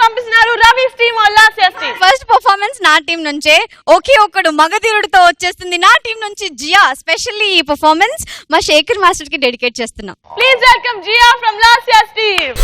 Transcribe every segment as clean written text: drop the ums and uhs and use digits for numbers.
పంపిస్తున్నారు Ravi team Lasya's team. First performance నా team నుంచే. ఒకే ఒక్కడు మగధీరుడితో వచ్చేస్తుంది నా టీం నుంచి జియా. స్పెషల్లీ ఈ పర్ఫార్మెన్స్ మా శేఖర్ మాస్టర్ కి డెడికేట్ చేస్తున్నాం. Please welcome Jiya from Lasya's team.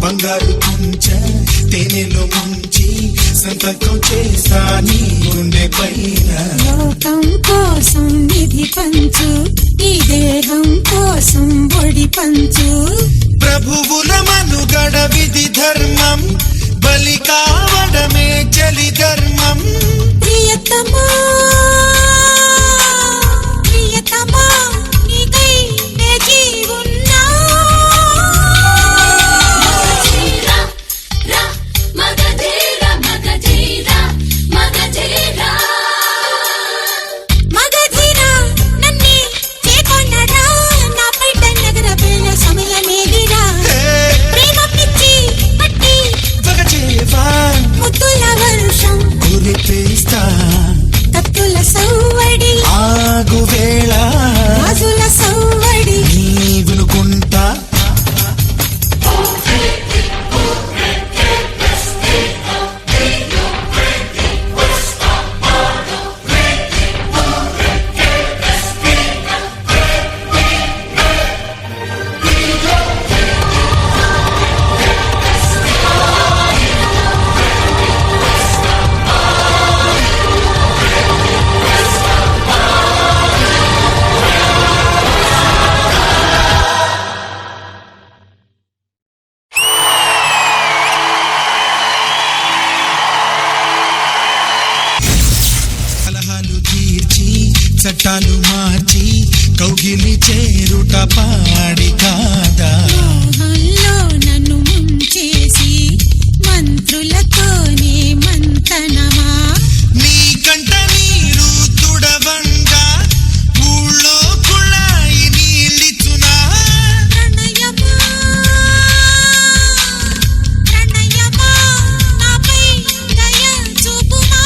బంగారు కుంచ తేనెలో ముంచి సంతకం చేసా నీ గుండె పైన. లోకం కోసం నిధి పంచు, ఈ దేహం కోసం ఒడి పంచు. ప్రభువుల మనుగడ విధి ధర్మం, బలి కావడమే చలి ధర్మం. ప్రియతమా ప్రియతమా నీకై వేచి ఉన్నా. మగధీరా నన్నే చేకొన్నరా, నాపై దండగర వేళ సమయమేదిరా. ప్రేమ పిచ్చి పట్టి జగచేవా ముద్దుల వర్షం కురిపిస్తా, కత్తుల సవ్వడి ఆగు వేళ రాజుల సవ్వడి. నీ వినుకుంటా చట్టాలు మార్చి కౌగిలి చేరుట పాడి కాదా. మోహంలో నన్ను ముంచేసి మంత్రులతోనే మంతనమా. నీ కంట నీరు తుడవంగా ఊళ్ళో కుళాయి నీళ్ళిచ్చునా. ప్రణయమా ప్రణయమా నాపై దయ చూపుమా.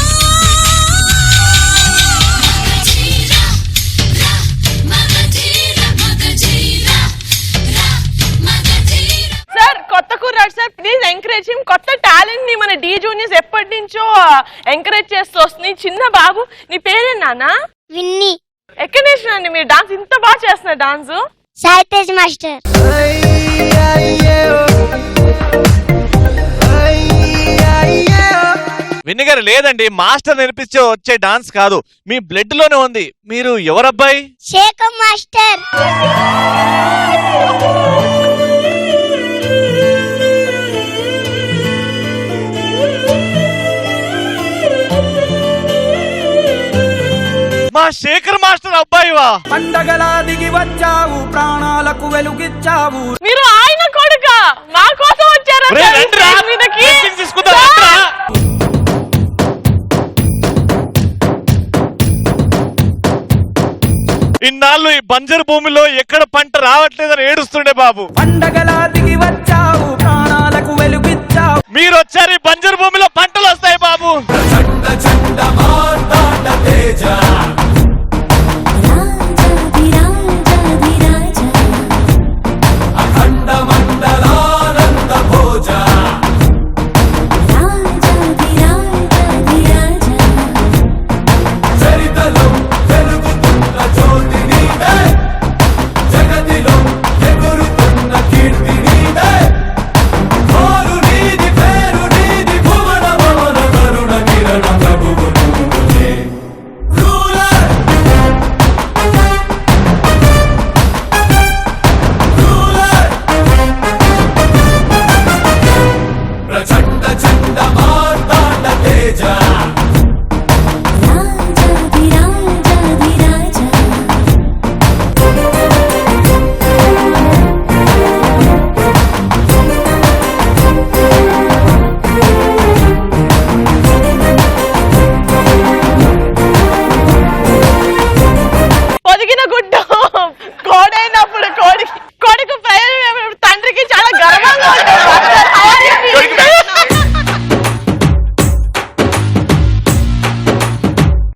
సార్ కొత్త కుర్రాడు సార్, ప్లీజ్ ఎంకరేజ్ హిమ్. కొత్త టాలెంట్ ని మన డి జూనియర్స్ ఎప్పటి నుంచో ఎంకరేజ్ చేస్తూ వస్తుంది. చిన్న బాబు, నీ పేరే నాన్న? విన్ని. ఎక్కడ నేర్చుకున్నారండి మీరు డాన్స్? ఇంత బాగా చేస్తున్నారు డాన్స్. సాయి తేజ్ మాస్టర్. గారు లేదండి, మాస్టర్ నేర్పించే వచ్చే డాన్స్ కాదు, మీ బ్లడ్ లోనే ఉంది. మీరు ఎవరబ్బాయి? శేఖర్ మాస్టర్. మా శేఖర్ మాస్టర్ అబ్బాయివా? పండగలా దిగి వచ్చావు, ప్రాణాలకు వెలుగిచ్చావు. మీరు ఆయన కొడుక మా కోసం వచ్చారా రే, సార్ ఈ రండిరా. స్టేజ్ మీదకి? డ్రెస్సింగ్ తీసుకుందాం, రండిరా. ఇన్నాళ్ళు ఈ బంజరు భూమిలో ఎక్కడ పంట రావట్లేదని ఏడుస్తుండే బాబు. పండగలా దిగి వచ్చావు, ప్రాణాలకు వెలుగిచ్చావు. మీరు వచ్చారు, ఈ బంజరు భూమిలో పంటలు వస్తాయి బాబు. పొదిగిన గుడ్డ కోడైనప్పుడు కొడుకు ప్రయోజనం తండ్రికి చాలా గర్వంగా ఉంటుంది. Master, how are you feeling?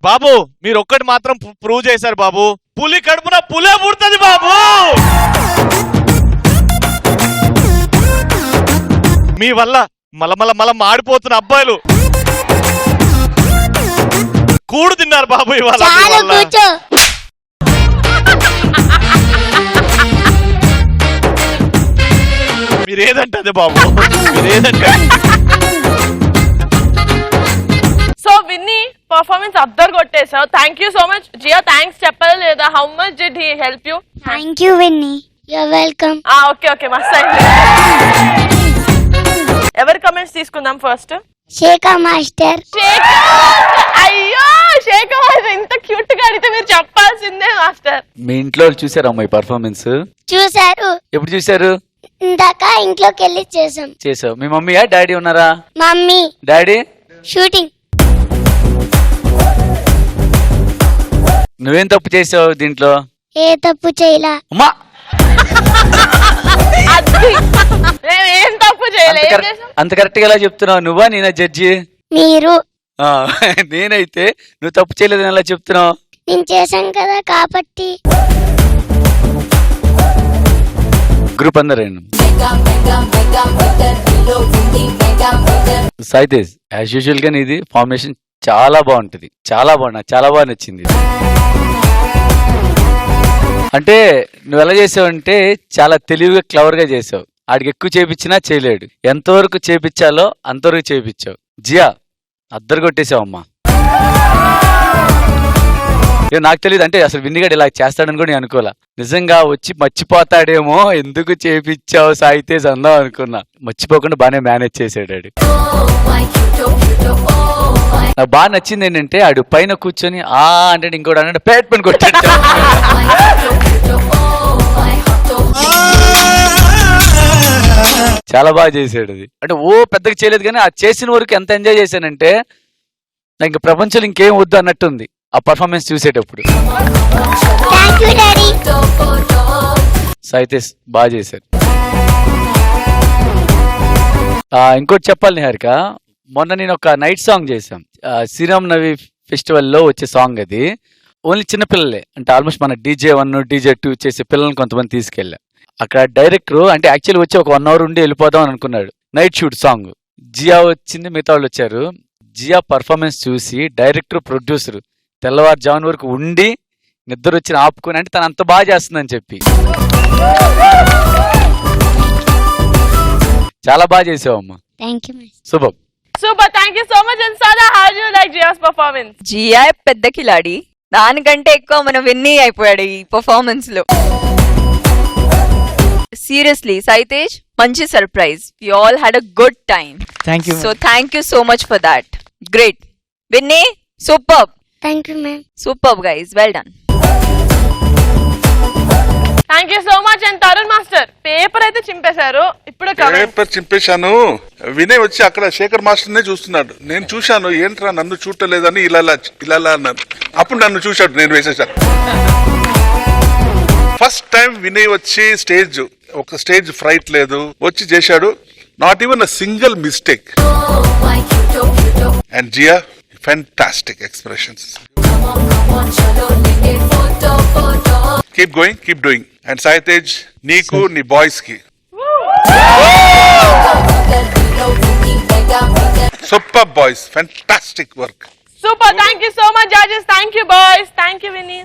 బాబు మీరు ఒక్కటి మాత్రం ప్రూవ్ చేశారు బాబు, పులి కడుపున పులే పుడుతుంది బాబు. మీ వల్ల మల మాడిపోతున్న అబ్బాయిలు కూడు తిన్నారు బాబు ఇవాళ మీ చాలు వల్ల. కూర్చో. మీరేదంటే అదే బాబు, మీరేదంటే. సో విన్నీ పర్ఫార్మెన్స్ అద్దరు కొట్టేసావు. Thank you so much. Jiya thanks చెప్పాలి లేదా? How much did he help you? Thank you Vinny. You're welcome. Okay మస్త్ అయింది. ఎవరి కమెంట్స్ తీసుకుందాం ఫస్ట్? శేఖర్ మాస్టర్. అయ్యో శేఖర్ మాస్టర్ ఇంత క్యూట్ గా అడిగితే మీరు చెప్పాల్సిందే మాస్టర్. మీ ఇంట్లో చూసారా అమ్మాయి పర్ఫార్మెన్స్? చూసారు. ఎప్పుడు చూసారు? ఇందాక ఇంట్లోకి వెళ్ళి చేసావు. మీ మమ్మీయా డాడీ ఉన్నారా? Mummy daddy shooting. నువ్వేం తప్పు చేసావు దీంట్లో? ఏ తప్పు చేయలా. అమ్మా ఏం తప్పు చేయలేదు. అంత కరెక్ట్ గా ఎలా చెప్తున్నావు? నువ్వా నేనా జడ్జి? మీరు. నేనైతే నువ్వు తప్పు చేయలేదని ఎలా చెప్తున్నావు? నేను చేశాను కదా కాబట్టి. గ్రూప్ అందరు సాయితేజ్ యాజ్ యూజువల్ గా నీది ఫార్మేషన్ చాలా బాగుంటది, చాలా బాగా నచ్చింది. అంటే నువ్వు ఎలా చేసావంటే చాలా తెలివిగా క్లవర్ గా చేసావు. ఆడికి ఎక్కువ చేపించినా చేయలేడు, ఎంతవరకు చేపించాలో అంతవరకు చేపించావు. జియా అద్దరు కొట్టేసావమ్మా. నాకు తెలియదు అంటే అసలు విన్నిగాడు ఇలా చేస్తాడని కూడా నేను అనుకోలే. నిజంగా వచ్చి మర్చిపోతాడేమో, ఎందుకు చేపించావు సాయితేజ్ అందాం అనుకున్నా. మర్చిపోకుండా బాగానే మేనేజ్ చేసాడు. నాకు బాగా నచ్చింది ఏంటంటే ఆడు పైన కూర్చొని అంటే ఇంకోటి అంటే పేట్ పని కొట్టాడు. చాలా బాగా చేసాడు అది. అంటే పెద్దగా చేయలేదు కానీ ఆ చేసిన వరకు ఎంత ఎంజాయ్ చేశానంటే నాకు ఇంకా ప్రపంచంలో ఇంకేం వద్దు అన్నట్టుంది ఆ పర్ఫార్మెన్స్ చూసేటప్పుడు. సాయితేజ్ బాగా చేశారు. ఇంకోటి చెప్పాలి నిహారిక, మొన్న నేను ఒక నైట్ సాంగ్ చేశాం శ్రీరామ్ నవి ఫెస్టివల్ లో వచ్చే సాంగ్. అది ఓన్లీ చిన్నపిల్లలే, అంటే ఆల్మోస్ట్ మన DJ1 DJ2 చేసే పిల్లల్ని కొంతమంది తీసుకెళ్ళా. అక్కడ డైరెక్టర్ అంటే యాక్చువల్లీ వచ్చి ఒక 1 hour ఉండి వెళ్ళిపోదాం అని అనుకున్నాడు. Night shoot song. జియా వచ్చింది, మిగతా వాళ్ళు వచ్చారు. జియా పర్ఫార్మెన్స్ చూసి డైరెక్టర్ ప్రొడ్యూసర్ తెల్లవారుజామున వరకు ఉండి నిద్ర వచ్చి ఆపుకుని, అంటే తను అంత బాగా చేస్తుందని చెప్పి. చాలా బాగా చేసావమ్మా. Thank you. శుభం. Super, thank you so much. And Sada, how do you like Jia's performance? Jia పెద్ద కిలాడి, దానికంటే ఎక్కువ మన విన్నీ అయిపోయాడు ఈ పర్ఫార్మెన్స్ లో. సీరియస్లీ సైతేజ్, మంచి surprise. You all had a good time. Thank so thank you so much for that. Great. Vinny, super. Thank you ma'am. Super guys, well done. Thank you so much. And Tarun master, paper అయితే చింపేశారు. ఇప్పుడు paper చింపేశాను. Vinay వచ్చి అక్కడ Shekhar master నే చూస్తున్నాడు. నేను చూశాను, ఏంట్రా నన్ను చూడలేదని ఇలా అన్నాను. అప్పుడు నన్ను చూశాడు, నేను వేసేసాను. ఫస్ట్ టైం వినయ్ వచ్చి ఒక స్టేజ్ ఫ్రైట్ లేదు, వచ్చి చేశాడు. Not even a single mistake. And Jia, fantastic expressions. Keep going, keep doing. And Saitej, నీకు నీ బాయ్స్ కి super boys, fantastic work. Super, thank you so much judges. Thank you boys, thank you వినీ.